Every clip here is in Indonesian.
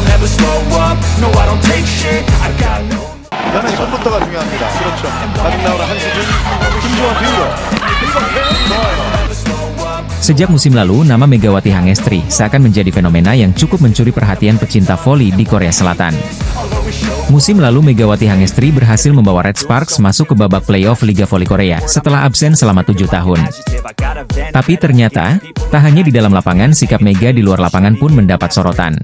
don't ever slow up, no I don't take shit, I got no. 연애 손부터가 중요합니다. 그렇죠. 아직 나오는 한수준, 김주원 빙고. 좋아요. Sejak musim lalu, nama Megawati Hangestri seakan menjadi fenomena yang cukup mencuri perhatian pecinta voli di Korea Selatan. Musim lalu Megawati Hangestri berhasil membawa Red Sparks masuk ke babak playoff Liga Voli Korea setelah absen selama 7 tahun. Tapi ternyata, tak hanya di dalam lapangan, sikap Mega di luar lapangan pun mendapat sorotan.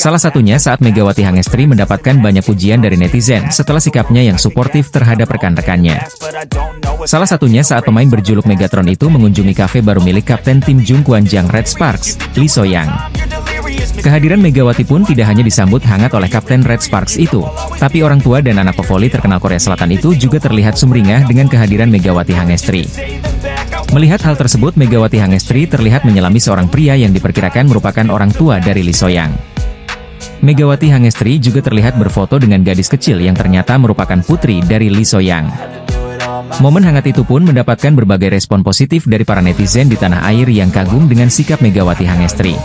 Salah satunya saat Megawati Hangestri mendapatkan banyak pujian dari netizen setelah sikapnya yang suportif terhadap rekan-rekannya. Salah satunya saat pemain berjuluk Megatron itu mengunjungi kafe baru milik kapten tim Jungkwanjang Red Sparks, Lee So-young. Kehadiran Megawati pun tidak hanya disambut hangat oleh kapten Red Sparks itu, tapi orang tua dan anak pevoli terkenal Korea Selatan itu juga terlihat sumringah dengan kehadiran Megawati Hangestri. Melihat hal tersebut, Megawati Hangestri terlihat menyelami seorang pria yang diperkirakan merupakan orang tua dari Lee So-young. Megawati Hangestri juga terlihat berfoto dengan gadis kecil yang ternyata merupakan putri dari Lee So-young. Momen hangat itu pun mendapatkan berbagai respon positif dari para netizen di tanah air yang kagum dengan sikap Megawati Hangestri.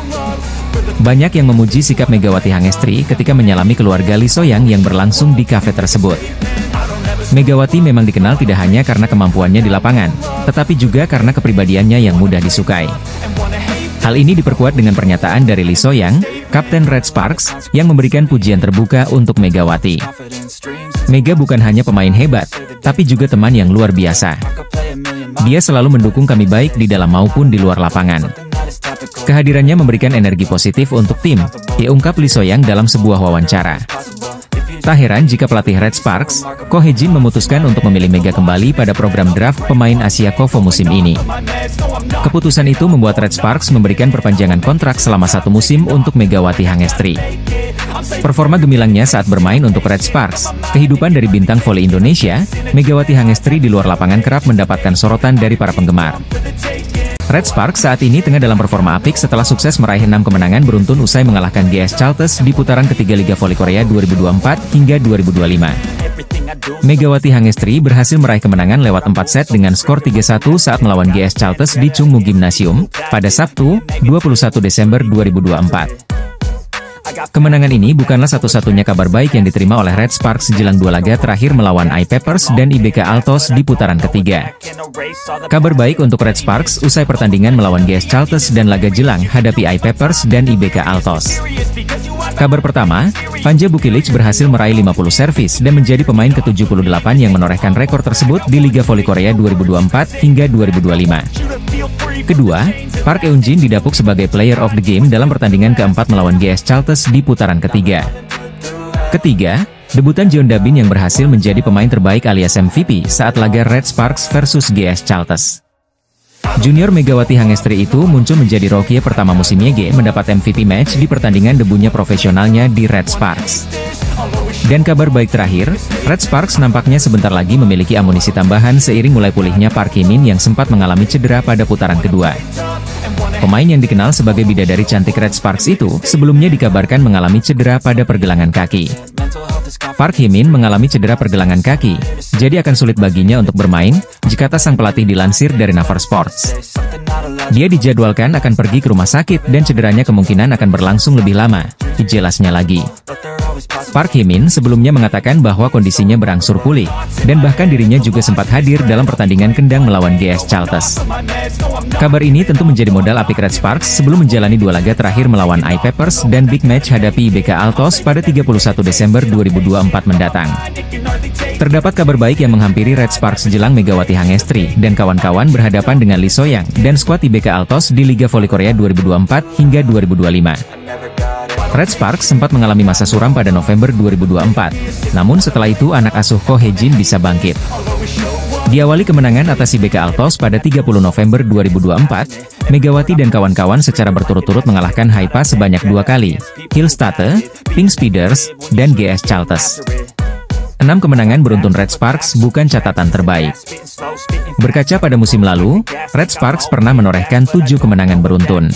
Banyak yang memuji sikap Megawati Hangestri ketika menyalami keluarga Lee So-young yang berlangsung di kafe tersebut. Megawati memang dikenal tidak hanya karena kemampuannya di lapangan, tetapi juga karena kepribadiannya yang mudah disukai. Hal ini diperkuat dengan pernyataan dari Lee So-young, kapten Red Sparks, yang memberikan pujian terbuka untuk Megawati. Mega bukan hanya pemain hebat, tapi juga teman yang luar biasa. Dia selalu mendukung kami baik di dalam maupun di luar lapangan. Kehadirannya memberikan energi positif untuk tim, diungkap Lee So-young dalam sebuah wawancara. Tak heran jika pelatih Red Sparks, Ko Hae-jin memutuskan untuk memilih Mega kembali pada program draft pemain Asia KOFO musim ini. Keputusan itu membuat Red Sparks memberikan perpanjangan kontrak selama 1 musim untuk Megawati Hangestri. Performa gemilangnya saat bermain untuk Red Sparks, kehidupan dari bintang voli Indonesia, Megawati Hangestri di luar lapangan kerap mendapatkan sorotan dari para penggemar. Red Sparks saat ini tengah dalam performa apik setelah sukses meraih 6 kemenangan beruntun usai mengalahkan GS Chalters di putaran ketiga Liga Voli Korea 2024 hingga 2025. Megawati Hangestri berhasil meraih kemenangan lewat 4 set dengan skor 3-1 saat melawan GS Chalters di Chungmu Gymnasium pada Sabtu, 21 Desember 2024. Kemenangan ini bukanlah satu-satunya kabar baik yang diterima oleh Red Sparks jelang 2 laga terakhir melawan I-Peppers dan IBK Altos di putaran ketiga. Kabar baik untuk Red Sparks usai pertandingan melawan GS Chalters dan laga jelang hadapi I-Peppers dan IBK Altos. Kabar pertama, Panja Bukilic berhasil meraih 50 servis dan menjadi pemain ke-78 yang menorehkan rekor tersebut di Liga Voli Korea 2024 hingga 2025. Kedua, Park Eun-jin didapuk sebagai Player of the Game dalam pertandingan keempat melawan GS Chalters di putaran ketiga. Ketiga, debutan Jeon Da-bin yang berhasil menjadi pemain terbaik alias MVP saat laga Red Sparks versus GS Chalters. Junior Megawati Hangestri itu muncul menjadi rookie pertama musim YG mendapat MVP match di pertandingan debunya profesionalnya di Red Sparks. Dan kabar baik terakhir, Red Sparks nampaknya sebentar lagi memiliki amunisi tambahan seiring mulai pulihnya Park Hye-min yang sempat mengalami cedera pada putaran kedua. Pemain yang dikenal sebagai bidadari cantik Red Sparks itu sebelumnya dikabarkan mengalami cedera pada pergelangan kaki. Park Hye-min mengalami cedera pergelangan kaki, jadi akan sulit baginya untuk bermain, jika sang pelatih dilansir dari Naver Sports. Dia dijadwalkan akan pergi ke rumah sakit dan cederanya kemungkinan akan berlangsung lebih lama, jelasnya lagi. Park Hye-min sebelumnya mengatakan bahwa kondisinya berangsur pulih, dan bahkan dirinya juga sempat hadir dalam pertandingan kendang melawan GS Chalters. Kabar ini tentu menjadi modal apik Red Sparks sebelum menjalani 2 laga terakhir melawan I-Peppers dan big match hadapi IBK Altos pada 31 Desember 2024 mendatang. Terdapat kabar baik yang menghampiri Red Sparks jelang Megawati Hangestri dan kawan-kawan berhadapan dengan Lee So-young dan skuad IBK Altos di Liga Voli Korea 2024 hingga 2025. Red Sparks sempat mengalami masa suram pada November 2024, namun setelah itu anak asuh Ko Hae-jin bisa bangkit. Diawali kemenangan atas IBK Altos pada 30 November 2024, Megawati dan kawan-kawan secara berturut-turut mengalahkan Haifa sebanyak 2 kali, Hillstate, Pink Speeders, dan GS Chalters. 6 kemenangan beruntun Red Sparks bukan catatan terbaik. Berkaca pada musim lalu, Red Sparks pernah menorehkan 7 kemenangan beruntun.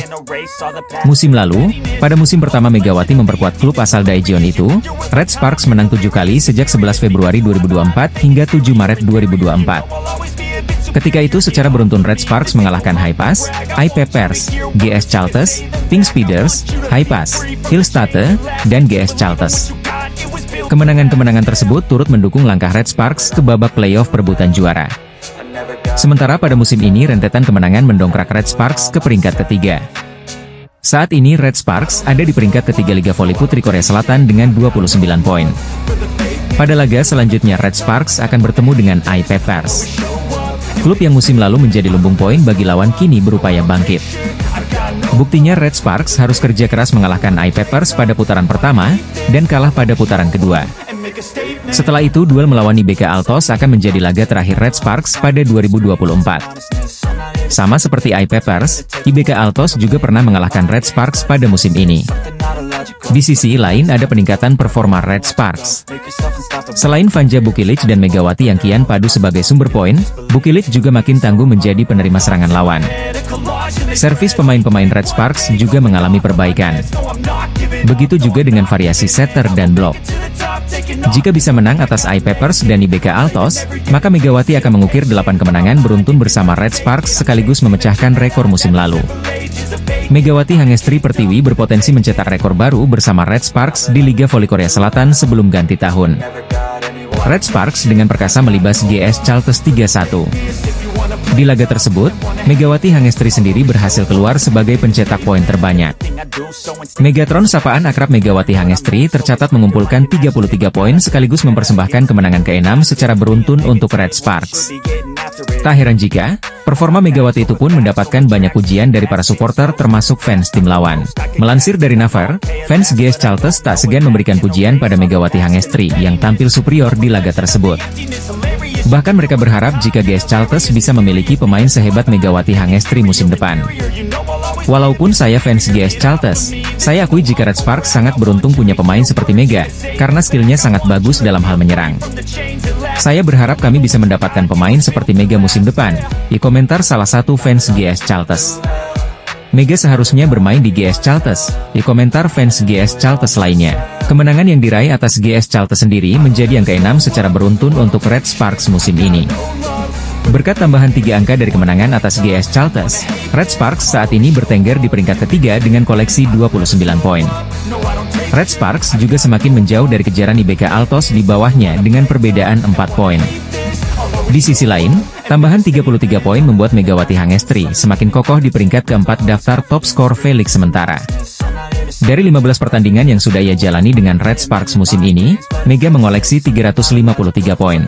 Musim lalu, pada musim pertama Megawati memperkuat klub asal Daejeon itu, Red Sparks menang 7 kali sejak 11 Februari 2024 hingga 7 Maret 2024. Ketika itu secara beruntun Red Sparks mengalahkan Hi-Pass, I-Peppers, GS Chalters, Pink Speeders, Hi-Pass, Hillstate, dan GS Chalters. Kemenangan-kemenangan tersebut turut mendukung langkah Red Sparks ke babak playoff perebutan juara. Sementara pada musim ini rentetan kemenangan mendongkrak Red Sparks ke peringkat ketiga. Saat ini Red Sparks ada di peringkat ketiga Liga Voli Putri Korea Selatan dengan 29 poin. Pada laga selanjutnya Red Sparks akan bertemu dengan I-Peppers. Klub yang musim lalu menjadi lumbung poin bagi lawan kini berupaya bangkit. Buktinya Red Sparks harus kerja keras mengalahkan I-Peppers pada putaran pertama, dan kalah pada putaran kedua. Setelah itu duel melawan IBK Altos akan menjadi laga terakhir Red Sparks pada 2024. Sama seperti I-Peppers, IBK Altos juga pernah mengalahkan Red Sparks pada musim ini. Di sisi lain ada peningkatan performa Red Sparks. Selain Vanja Bukilic dan Megawati yang kian padu sebagai sumber poin, Bukilic juga makin tangguh menjadi penerima serangan lawan. Servis pemain-pemain Red Sparks juga mengalami perbaikan. Begitu juga dengan variasi setter dan blok. Jika bisa menang atas I-Peppers dan IBK Altos, maka Megawati akan mengukir 8 kemenangan beruntun bersama Red Sparks sekaligus memecahkan rekor musim lalu. Megawati Hangestri Pertiwi berpotensi mencetak rekor baru bersama Red Sparks di Liga Voli Korea Selatan sebelum ganti tahun. Red Sparks dengan perkasa melibas GS Chalters 3-1. Di laga tersebut, Megawati Hangestri sendiri berhasil keluar sebagai pencetak poin terbanyak. Megatron sapaan akrab Megawati Hangestri tercatat mengumpulkan 33 poin sekaligus mempersembahkan kemenangan ke-6 secara beruntun untuk Red Sparks. Tak heran jika performa Megawati itu pun mendapatkan banyak pujian dari para supporter termasuk fans tim lawan. Melansir dari Naver, fans GS Chalters tak segan memberikan pujian pada Megawati Hangestri yang tampil superior di laga tersebut. Bahkan mereka berharap jika GS Chalters bisa memiliki pemain sehebat Megawati Hangestri musim depan. Walaupun saya fans GS Chalters, saya akui jika Red Sparks sangat beruntung punya pemain seperti Mega, karena skillnya sangat bagus dalam hal menyerang. Saya berharap kami bisa mendapatkan pemain seperti Mega musim depan, komentar salah satu fans GS Chalters. Mega seharusnya bermain di GS Chalters, komentar fans GS Chalters lainnya. Kemenangan yang diraih atas GS Chalters sendiri menjadi yang ke-6 secara beruntun untuk Red Sparks musim ini. Berkat tambahan 3 angka dari kemenangan atas GS Chalters, Red Sparks saat ini bertengger di peringkat ketiga dengan koleksi 29 poin. Red Sparks juga semakin menjauh dari kejaran IBK Altos di bawahnya dengan perbedaan 4 poin. Di sisi lain, tambahan 33 poin membuat Megawati Hangestri semakin kokoh di peringkat keempat daftar top skor V-League sementara. Dari 15 pertandingan yang sudah ia jalani dengan Red Sparks musim ini, Mega mengoleksi 353 poin.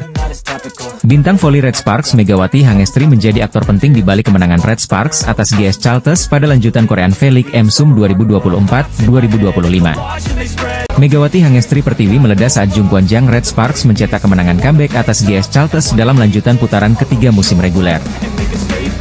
Bintang voli Red Sparks Megawati Hangestri menjadi aktor penting di balik kemenangan Red Sparks atas GS Chalters pada lanjutan Korean V-League MSUM 2024-2025. Megawati Hangestri Pertiwi meledak saat Jung Kwon Jang Red Sparks mencetak kemenangan comeback atas GS Chalters dalam lanjutan putaran ketiga musim reguler.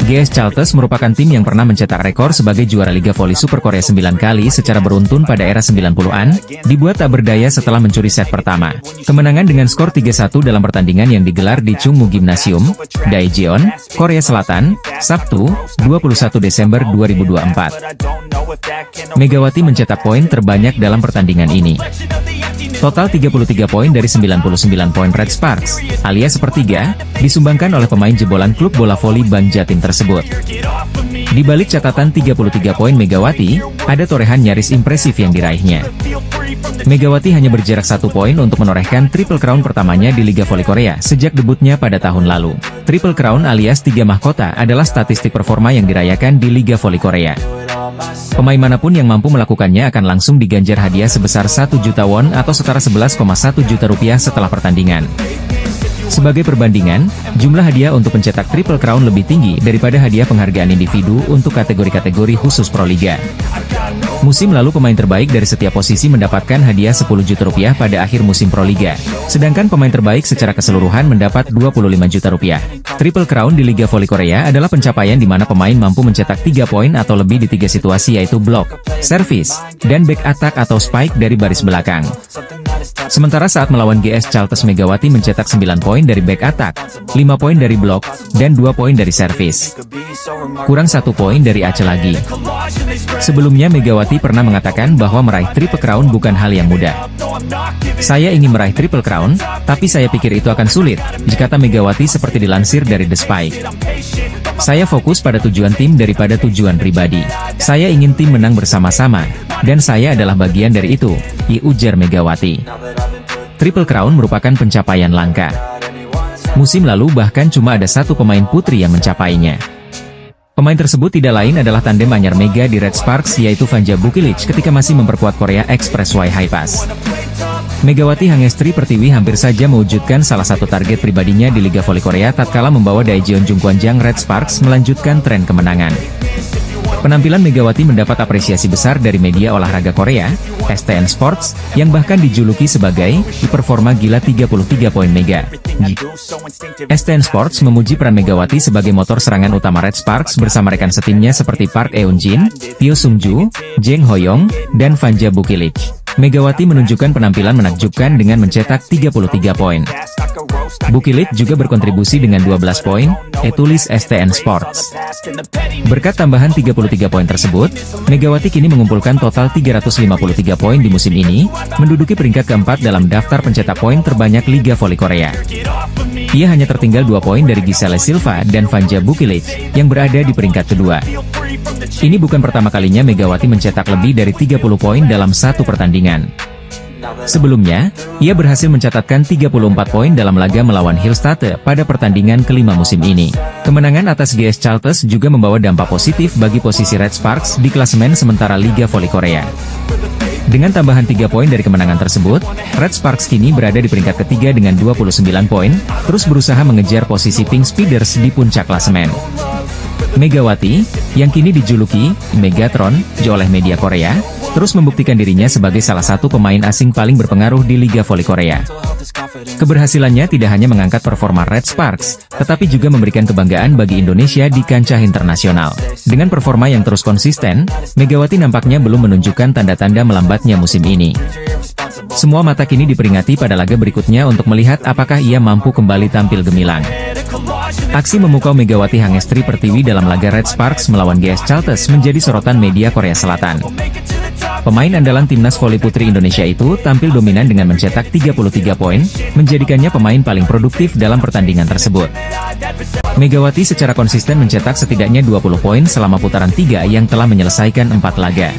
GS Chalters merupakan tim yang pernah mencetak rekor sebagai juara Liga Voli Super Korea 9 kali secara beruntun pada era 90-an, dibuat tak berdaya setelah mencuri set pertama. Kemenangan dengan skor 3-1 dalam pertandingan yang digelar di Chungmu Gymnasium, Daejeon, Korea Selatan, Sabtu, 21 Desember 2024. Megawati mencetak poin terbanyak dalam pertandingan ini. Total 33 poin dari 99 poin Red Sparks, alias sepertiga, disumbangkan oleh pemain jebolan klub bola voli Bang Jatim tersebut. Di balik catatan 33 poin Megawati, ada torehan nyaris impresif yang diraihnya. Megawati hanya berjarak 1 poin untuk menorehkan Triple Crown pertamanya di Liga Voli Korea sejak debutnya pada tahun lalu. Triple Crown alias 3 mahkota adalah statistik performa yang dirayakan di Liga Voli Korea. Pemain manapun yang mampu melakukannya akan langsung diganjar hadiah sebesar 1 juta won atau setara 11,1 juta rupiah setelah pertandingan. Sebagai perbandingan, jumlah hadiah untuk pencetak Triple Crown lebih tinggi daripada hadiah penghargaan individu untuk kategori-kategori khusus Pro Liga. Musim lalu pemain terbaik dari setiap posisi mendapatkan hadiah 10 juta rupiah pada akhir musim Pro Liga, sedangkan pemain terbaik secara keseluruhan mendapat 25 juta rupiah. Triple Crown di Liga Voli Korea adalah pencapaian di mana pemain mampu mencetak 3 poin atau lebih di 3 situasi yaitu blok, servis, dan back attack atau spike dari baris belakang. Sementara saat melawan GS Chalters, Megawati mencetak 9 poin dari back attack, 5 poin dari blok, dan 2 poin dari servis. Kurang 1 poin dari Aceh lagi. Sebelumnya Megawati pernah mengatakan bahwa meraih Triple Crown bukan hal yang mudah. Saya ingin meraih Triple Crown, tapi saya pikir itu akan sulit, kata Megawati seperti dilansir dari The Spike. Saya fokus pada tujuan tim daripada tujuan pribadi. Saya ingin tim menang bersama-sama, dan saya adalah bagian dari itu, ujar Megawati. Triple Crown merupakan pencapaian langka. Musim lalu bahkan cuma ada satu pemain putri yang mencapainya. Pemain tersebut tidak lain adalah tandem anyar Mega di Red Sparks, yaitu Vanja Bukilic ketika masih memperkuat Korea Expressway High Pass. Megawati Hangestri Pertiwi hampir saja mewujudkan salah satu target pribadinya di Liga Voli Korea tatkala membawa Daejeon Jungkwanjang Red Sparks melanjutkan tren kemenangan. Penampilan Megawati mendapat apresiasi besar dari media olahraga Korea, STN Sports, yang bahkan dijuluki sebagai performa gila 33 poin Mega. STN Sports memuji peran Megawati sebagai motor serangan utama Red Sparks bersama rekan setimnya seperti Park Eun-jin, Pyo Sung-ju, Jang Ho-young, dan Vanja Bukilic. Megawati menunjukkan penampilan menakjubkan dengan mencetak 33 poin. Bukilic juga berkontribusi dengan 12 poin, tulis STN Sports. Berkat tambahan 33 poin tersebut, Megawati kini mengumpulkan total 353 poin di musim ini, menduduki peringkat keempat dalam daftar pencetak poin terbanyak Liga Voli Korea. Ia hanya tertinggal 2 poin dari Giselle Silva dan Vanja Bukilic, yang berada di peringkat kedua. Ini bukan pertama kalinya Megawati mencetak lebih dari 30 poin dalam satu pertandingan. Sebelumnya, ia berhasil mencatatkan 34 poin dalam laga melawan Hillstate pada pertandingan kelima musim ini. Kemenangan atas GS Chalters juga membawa dampak positif bagi posisi Red Sparks di klasemen sementara Liga Voli Korea. Dengan tambahan 3 poin dari kemenangan tersebut, Red Sparks kini berada di peringkat ketiga dengan 29 poin, terus berusaha mengejar posisi Pink Speeders di puncak klasemen. Megawati, yang kini dijuluki Megatron oleh media Korea, terus membuktikan dirinya sebagai salah satu pemain asing paling berpengaruh di Liga Voli Korea. Keberhasilannya tidak hanya mengangkat performa Red Sparks, tetapi juga memberikan kebanggaan bagi Indonesia di kancah internasional. Dengan performa yang terus konsisten, Megawati nampaknya belum menunjukkan tanda-tanda melambatnya musim ini. Semua mata kini diperingati pada laga berikutnya untuk melihat apakah ia mampu kembali tampil gemilang. Aksi memukau Megawati Hangestri Pertiwi dalam laga Red Sparks melawan GS Chalters menjadi sorotan media Korea Selatan. Pemain andalan timnas voli putri Indonesia itu tampil dominan dengan mencetak 33 poin, menjadikannya pemain paling produktif dalam pertandingan tersebut. Megawati secara konsisten mencetak setidaknya 20 poin selama putaran 3 yang telah menyelesaikan 4 laga.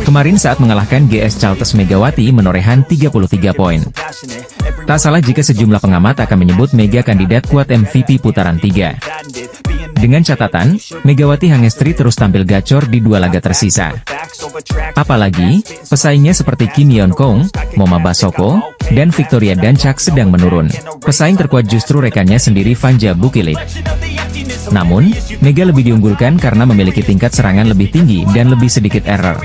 Kemarin saat mengalahkan GS Chalters, Megawati menorehan 33 poin. Tak salah jika sejumlah pengamat akan menyebut Mega kandidat kuat MVP putaran 3. Dengan catatan, Megawati Hangestri terus tampil gacor di 2 laga tersisa. Apalagi, pesaingnya seperti Kim Yeon-kong, Moma Basoko, dan Victoria Dancak sedang menurun. Pesaing terkuat justru rekannya sendiri Vanja Bukilic. Namun, Mega lebih diunggulkan karena memiliki tingkat serangan lebih tinggi dan lebih sedikit error.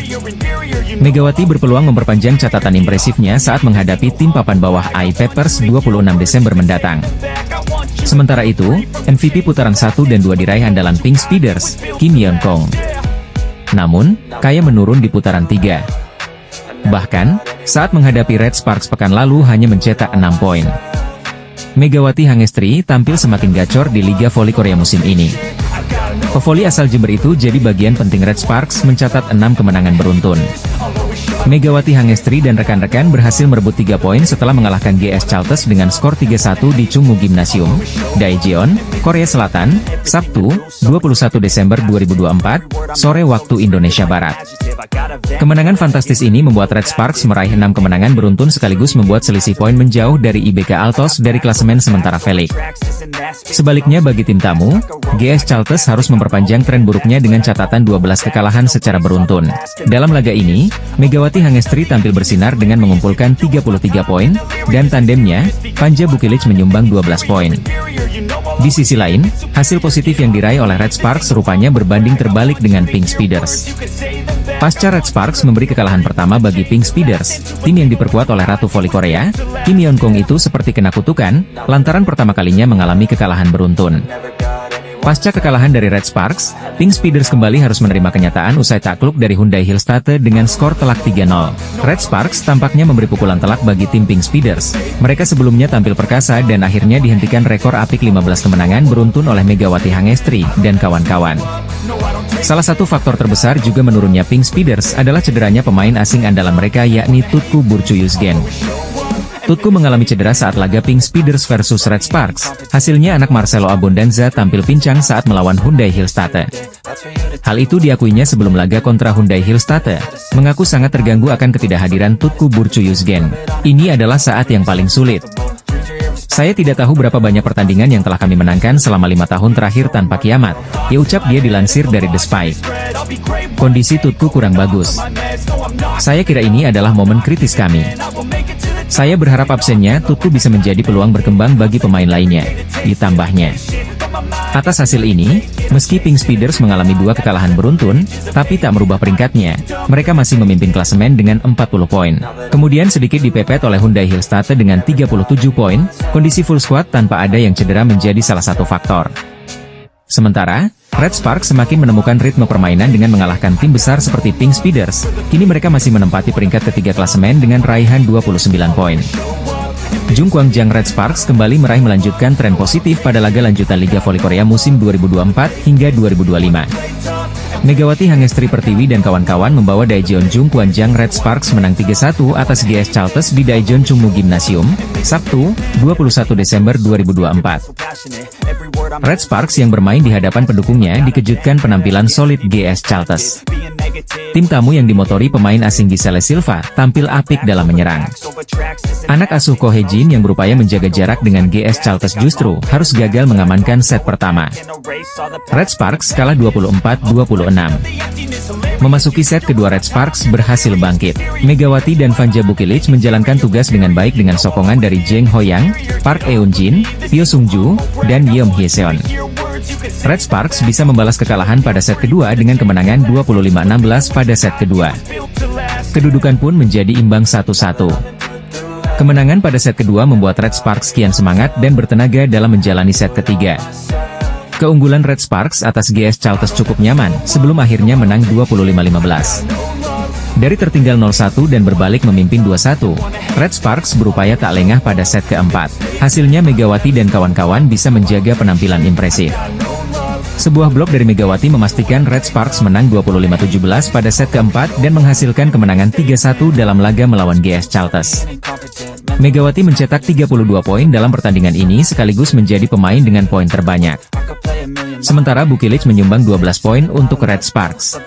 Megawati berpeluang memperpanjang catatan impresifnya saat menghadapi tim papan bawah AI Peppers 26 Desember mendatang. Sementara itu, MVP putaran 1 dan 2 diraih andalan Pink Speeders, Kim Yeon-kong. Namun, Kaya menurun di putaran 3. Bahkan, saat menghadapi Red Sparks pekan lalu hanya mencetak 6 poin. Megawati Hangestri tampil semakin gacor di Liga Voli Korea musim ini. Pevoli asal Jember itu jadi bagian penting Red Sparks mencatat 6 kemenangan beruntun. Megawati Hangestri dan rekan-rekan berhasil merebut 3 poin setelah mengalahkan GS Chalters dengan skor 3-1 di Chungmu Gymnasium, Daejeon, Korea Selatan, Sabtu, 21 Desember 2024, sore waktu Indonesia Barat. Kemenangan fantastis ini membuat Red Sparks meraih 6 kemenangan beruntun sekaligus membuat selisih poin menjauh dari IBK Altos dari klasemen sementara Felix. Sebaliknya bagi tim tamu, GS Chalters harus memperpanjang tren buruknya dengan catatan 12 kekalahan secara beruntun. Dalam laga ini, Megawati Hangestri tampil bersinar dengan mengumpulkan 33 poin, dan tandemnya, Vanja Bukilic menyumbang 12 poin. Di sisi lain, hasil positif yang diraih oleh Red Sparks rupanya berbanding terbalik dengan Pink Speeders. Pasca Red Sparks memberi kekalahan pertama bagi Pink Speeders, tim yang diperkuat oleh Ratu Voli Korea, Kim Yeon-kong itu seperti kena kutukan, lantaran pertama kalinya mengalami kekalahan beruntun. Pasca kekalahan dari Red Sparks, Pink Speeders kembali harus menerima kenyataan usai takluk dari Hyundai Hillstate dengan skor telak 3-0. Red Sparks tampaknya memberi pukulan telak bagi tim Pink Speeders. Mereka sebelumnya tampil perkasa dan akhirnya dihentikan rekor apik 15 kemenangan beruntun oleh Megawati Hangestri dan kawan-kawan. Salah satu faktor terbesar juga menurunnya Pink Speeders adalah cederanya pemain asing andalan mereka yakni Tutku Burcu-Yuzgen. Tutku mengalami cedera saat laga Pink Speeders versus Red Sparks. Hasilnya anak Marcelo Abondanza tampil pincang saat melawan Hyundai Hillstate. Hal itu diakuinya sebelum laga kontra Hyundai Hillstate. Mengaku sangat terganggu akan ketidakhadiran Tutku Burcu-Yuzgen. Ini adalah saat yang paling sulit. Saya tidak tahu berapa banyak pertandingan yang telah kami menangkan selama 5 tahun terakhir tanpa kiamat. Ya, ucap dia dilansir dari The Spike. Kondisi Tutku kurang bagus. Saya kira ini adalah momen kritis kami. Saya berharap absennya Tutku bisa menjadi peluang berkembang bagi pemain lainnya, ditambahnya. Atas hasil ini, meski Pink Speeders mengalami 2 kekalahan beruntun, tapi tak merubah peringkatnya. Mereka masih memimpin klasemen dengan 40 poin. Kemudian sedikit dipepet oleh Hyundai Hillstate dengan 37 poin, kondisi full squad tanpa ada yang cedera menjadi salah satu faktor. Sementara, Red Sparks semakin menemukan ritme permainan dengan mengalahkan tim besar seperti Pink Speeders. Kini mereka masih menempati peringkat ketiga klasemen dengan raihan 29 poin. Jung Kwang-jang Red Sparks kembali meraih melanjutkan tren positif pada laga lanjutan Liga Voli Korea musim 2024 hingga 2025. Megawati Hangestri Pertiwi dan kawan-kawan membawa Daejeon Jung Kwang-jang Red Sparks menang 3-1 atas GS Chalters di Daejeon Chungmu Gymnasium, Sabtu, 21 Desember 2024. Red Sparks yang bermain di hadapan pendukungnya dikejutkan penampilan solid GS Chalters. Tim tamu yang dimotori pemain asing Giselle Silva tampil apik dalam menyerang. Anak asuh Ko Hye-jin yang berupaya menjaga jarak dengan GS Chalters justru harus gagal mengamankan set pertama. Red Sparks kalah 24-26. Memasuki set kedua Red Sparks berhasil bangkit. Megawati dan Vanja Bukilic menjalankan tugas dengan baik dengan sokongan dari Jeng Hoyang, Park Eun-jin, Pyo Sung-ju, dan Yeom Hye-seon. Red Sparks bisa membalas kekalahan pada set kedua dengan kemenangan 25-16 pada set kedua. Kedudukan pun menjadi imbang 1-1. Kemenangan pada set kedua membuat Red Sparks kian semangat dan bertenaga dalam menjalani set ketiga. Keunggulan Red Sparks atas GS Chalters cukup nyaman, sebelum akhirnya menang 25-15. Dari tertinggal 0-1 dan berbalik memimpin 2-1, Red Sparks berupaya tak lengah pada set keempat. Hasilnya Megawati dan kawan-kawan bisa menjaga penampilan impresif. Sebuah blok dari Megawati memastikan Red Sparks menang 25-17 pada set keempat dan menghasilkan kemenangan 3-1 dalam laga melawan GS Chalters. Megawati mencetak 32 poin dalam pertandingan ini sekaligus menjadi pemain dengan poin terbanyak. Sementara Bukilic menyumbang 12 poin untuk Red Sparks.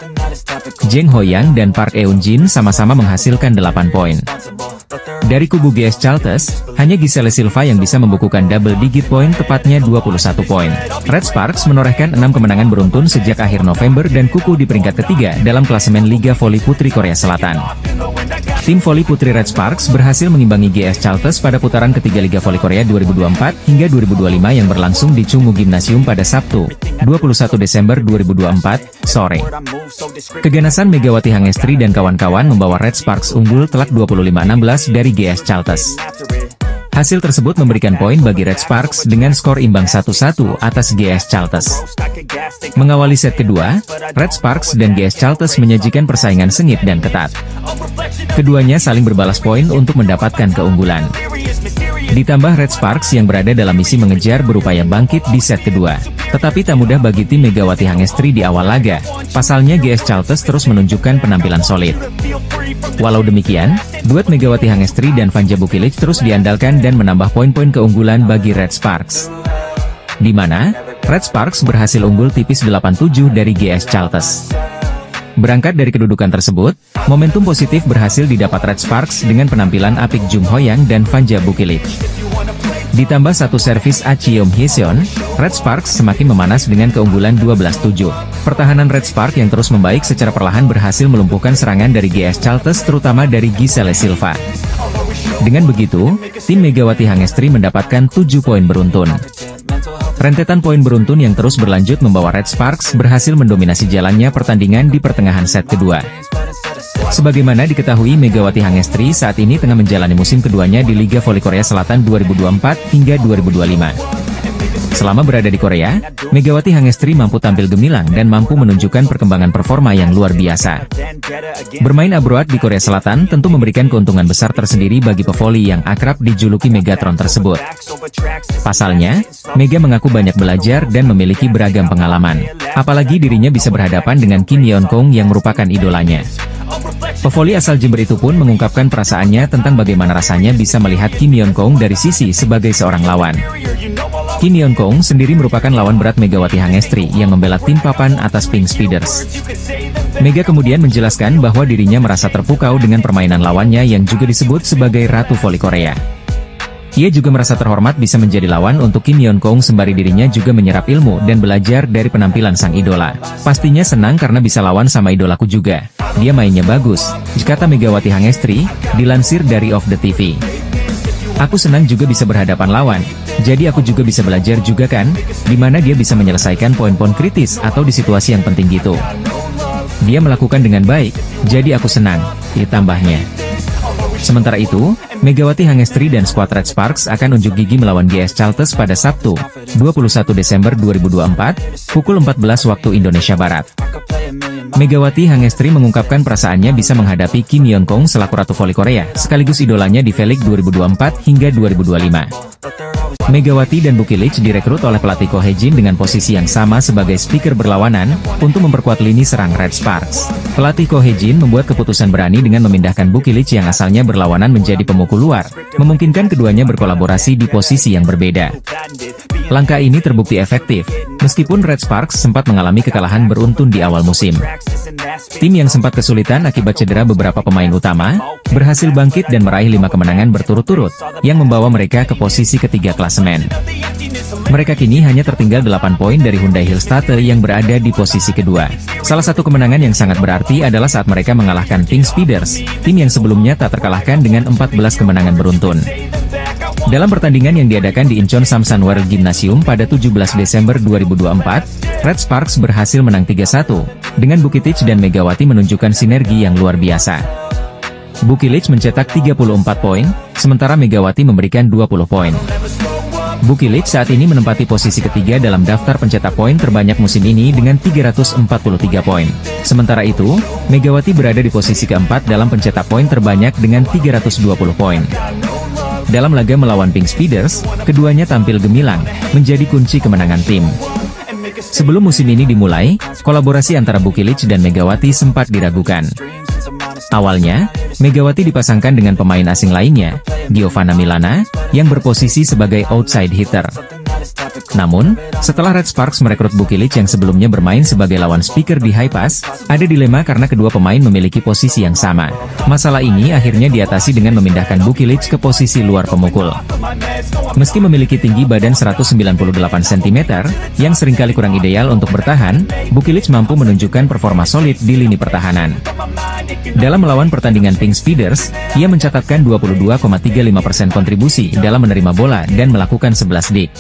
Jeng Hoyang dan Park Eun-jin sama-sama menghasilkan 8 poin. Dari kubu GS Chalters, hanya Giselle Silva yang bisa membukukan double digit poin tepatnya 21 poin. Red Sparks menorehkan 6 kemenangan beruntun sejak akhir November dan kukuh di peringkat ketiga dalam klasemen Liga Voli Putri Korea Selatan. Tim voli putri Red Sparks berhasil mengimbangi GS Chalters pada putaran ketiga Liga Voli Korea 2024 hingga 2025 yang berlangsung di Chungmu Gymnasium pada Sabtu, 21 Desember 2024, sore. Keganasan Megawati Hangestri dan kawan-kawan membawa Red Sparks unggul telak 25-16 dari GS Chalters. Hasil tersebut memberikan poin bagi Red Sparks dengan skor imbang 1-1 atas GS Chalters. Mengawali set kedua, Red Sparks dan GS Chalters menyajikan persaingan sengit dan ketat. Keduanya saling berbalas poin untuk mendapatkan keunggulan. Ditambah Red Sparks yang berada dalam misi mengejar berupaya bangkit di set kedua. Tetapi tak mudah bagi tim Megawati Hangestri di awal laga. Pasalnya GS Chalters terus menunjukkan penampilan solid. Walau demikian, duet Megawati Hangestri dan Vanja Bukilic terus diandalkan dan menambah poin-poin keunggulan bagi Red Sparks. Di mana, Red Sparks berhasil unggul tipis 8-7 dari GS Chalters. Berangkat dari kedudukan tersebut, momentum positif berhasil didapat Red Sparks dengan penampilan apik Jung Hoyang dan Vanja Bukilic. Ditambah satu servis Yeom Hye-seon, Red Sparks semakin memanas dengan keunggulan 12-7. Pertahanan Red Sparks yang terus membaik secara perlahan berhasil melumpuhkan serangan dari GS Chalters terutama dari Giselle Silva. Dengan begitu, tim Megawati Hangestri mendapatkan 7 poin beruntun. Rentetan poin beruntun yang terus berlanjut membawa Red Sparks berhasil mendominasi jalannya pertandingan di pertengahan set kedua. Sebagaimana diketahui Megawati Hangestri saat ini tengah menjalani musim keduanya di Liga Voli Korea Selatan 2024 hingga 2025. Selama berada di Korea, Megawati Hangestri mampu tampil gemilang dan mampu menunjukkan perkembangan performa yang luar biasa. Bermain abroad di Korea Selatan tentu memberikan keuntungan besar tersendiri bagi pevoli yang akrab dijuluki Megatron tersebut. Pasalnya, Mega mengaku banyak belajar dan memiliki beragam pengalaman. Apalagi dirinya bisa berhadapan dengan Kim Yeon Kong yang merupakan idolanya. Pevoli asal Jember itu pun mengungkapkan perasaannya tentang bagaimana rasanya bisa melihat Kim Yeon Kong dari sisi sebagai seorang lawan. Kim Yeon Kong sendiri merupakan lawan berat Megawati Hangestri yang membela tim papan atas Pink Speeders. Mega kemudian menjelaskan bahwa dirinya merasa terpukau dengan permainan lawannya yang juga disebut sebagai Ratu Voli Korea. Ia juga merasa terhormat bisa menjadi lawan untuk Kim Yeon Kong sembari dirinya juga menyerap ilmu dan belajar dari penampilan sang idola. Pastinya senang karena bisa lawan sama idolaku juga. Dia mainnya bagus, kata Megawati Hangestri, dilansir dari Of The TV. Aku senang juga bisa berhadapan lawan, jadi aku juga bisa belajar juga kan, dimana dia bisa menyelesaikan poin-poin kritis atau di situasi yang penting gitu. Dia melakukan dengan baik, jadi aku senang, ditambahnya. Sementara itu, Megawati Hangestri dan skuad Red Sparks akan unjuk gigi melawan GS Chalters pada Sabtu, 21 Desember 2024, pukul 14 waktu Indonesia Barat. Megawati Hangestri mengungkapkan perasaannya bisa menghadapi Kim Yeon Kong selaku Ratu Voli Korea, sekaligus idolanya di V-League 2024 hingga 2025. Megawati dan Bukilich direkrut oleh pelatih Ko Hye-jin dengan posisi yang sama sebagai speaker berlawanan, untuk memperkuat lini serang Red Sparks. Pelatih Ko Hye-jin membuat keputusan berani dengan memindahkan Bukilich yang asalnya berlawanan menjadi pemukul luar, memungkinkan keduanya berkolaborasi di posisi yang berbeda. Langkah ini terbukti efektif, meskipun Red Sparks sempat mengalami kekalahan beruntun di awal musim. Tim yang sempat kesulitan akibat cedera beberapa pemain utama, berhasil bangkit dan meraih 5 kemenangan berturut-turut, yang membawa mereka ke posisi ketiga klasemen. Mereka kini hanya tertinggal 8 poin dari Hyundai Hillstatter yang berada di posisi kedua. Salah satu kemenangan yang sangat berarti adalah saat mereka mengalahkan Pink Speeders, tim yang sebelumnya tak terkalahkan dengan 14 kemenangan beruntun. Dalam pertandingan yang diadakan di Incheon Samsan World Gymnasium pada 17 Desember 2024, Red Sparks berhasil menang 3-1, dengan Bukilich dan Megawati menunjukkan sinergi yang luar biasa. Bukilich mencetak 34 poin, sementara Megawati memberikan 20 poin. Bukilich saat ini menempati posisi ketiga dalam daftar pencetak poin terbanyak musim ini dengan 343 poin. Sementara itu, Megawati berada di posisi keempat dalam pencetak poin terbanyak dengan 320 poin. Dalam laga melawan Pink Speeders, keduanya tampil gemilang, menjadi kunci kemenangan tim. Sebelum musim ini dimulai, kolaborasi antara Bukilich dan Megawati sempat diragukan. Awalnya, Megawati dipasangkan dengan pemain asing lainnya, Giovanna Milana, yang berposisi sebagai outside hitter. Namun, setelah Red Sparks merekrut Bukilich yang sebelumnya bermain sebagai lawan speaker di High Pass, ada dilema karena kedua pemain memiliki posisi yang sama. Masalah ini akhirnya diatasi dengan memindahkan Bukilich ke posisi luar pemukul. Meski memiliki tinggi badan 198 cm, yang seringkali kurang ideal untuk bertahan, Bukilich mampu menunjukkan performa solid di lini pertahanan. Dalam melawan pertandingan Pink Speeders, ia mencatatkan 22,35% kontribusi dalam menerima bola dan melakukan 11 dik.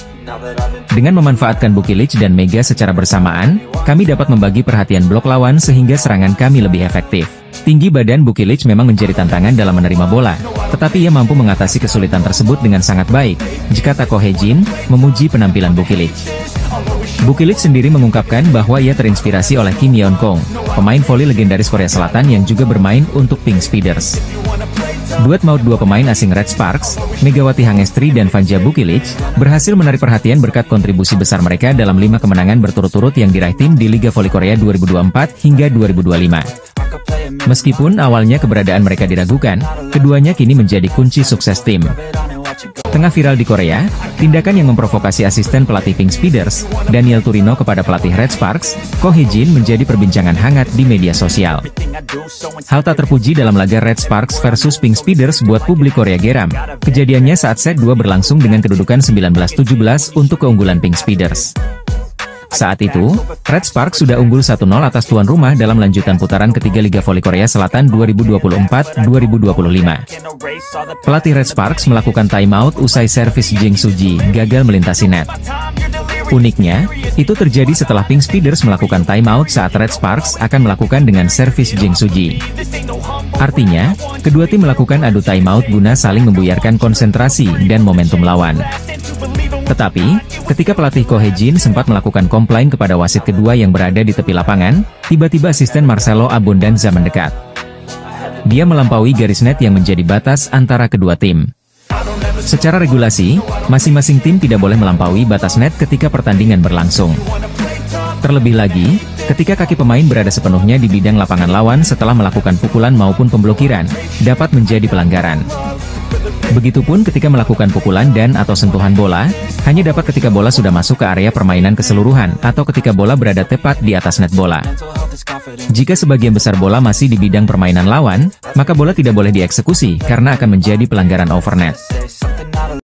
Dengan memanfaatkan Bukilich dan Mega secara bersamaan, kami dapat membagi perhatian blok lawan sehingga serangan kami lebih efektif. Tinggi badan Bukilich memang menjadi tantangan dalam menerima bola, tetapi ia mampu mengatasi kesulitan tersebut dengan sangat baik, kata Ko Hye-jin, memuji penampilan Bukilich. Bukilich sendiri mengungkapkan bahwa ia terinspirasi oleh Kim Yeon Kong, pemain voli legendaris Korea Selatan yang juga bermain untuk Pink Speeders. Duet maut dua pemain asing Red Sparks, Megawati Hangestri dan Vanja Bukilich, berhasil menarik perhatian berkat kontribusi besar mereka dalam 5 kemenangan berturut-turut yang diraih tim di Liga Voli Korea 2024 hingga 2025. Meskipun awalnya keberadaan mereka diragukan, keduanya kini menjadi kunci sukses tim. Tengah viral di Korea, tindakan yang memprovokasi asisten pelatih Pink Speeders, Daniel Turino kepada pelatih Red Sparks, Ko Hye-jin menjadi perbincangan hangat di media sosial. Hal tak terpuji dalam laga Red Sparks versus Pink Speeders buat publik Korea geram. Kejadiannya saat set 2 berlangsung dengan kedudukan 19-17 untuk keunggulan Pink Speeders. Saat itu, Red Sparks sudah unggul 1-0 atas tuan rumah dalam lanjutan putaran ketiga Liga Voli Korea Selatan 2024-2025. Pelatih Red Sparks melakukan timeout usai servis Jeng Suji gagal melintasi net. Uniknya, itu terjadi setelah Pink Speeders melakukan timeout saat Red Sparks akan melakukan dengan servis Jeng Suji. Artinya, kedua tim melakukan adu timeout guna saling membuyarkan konsentrasi dan momentum lawan. Tetapi, ketika pelatih Ko Hee-jin sempat melakukan komplain kepada wasit kedua yang berada di tepi lapangan, tiba-tiba asisten Marcelo Abondanza mendekat. Dia melampaui garis net yang menjadi batas antara kedua tim. Secara regulasi, masing-masing tim tidak boleh melampaui batas net ketika pertandingan berlangsung. Terlebih lagi, ketika kaki pemain berada sepenuhnya di bidang lapangan lawan setelah melakukan pukulan maupun pemblokiran, dapat menjadi pelanggaran. Begitupun ketika melakukan pukulan dan/atau sentuhan bola, hanya dapat ketika bola sudah masuk ke area permainan keseluruhan atau ketika bola berada tepat di atas net bola. Jika sebagian besar bola masih di bidang permainan lawan, maka bola tidak boleh dieksekusi karena akan menjadi pelanggaran overnet.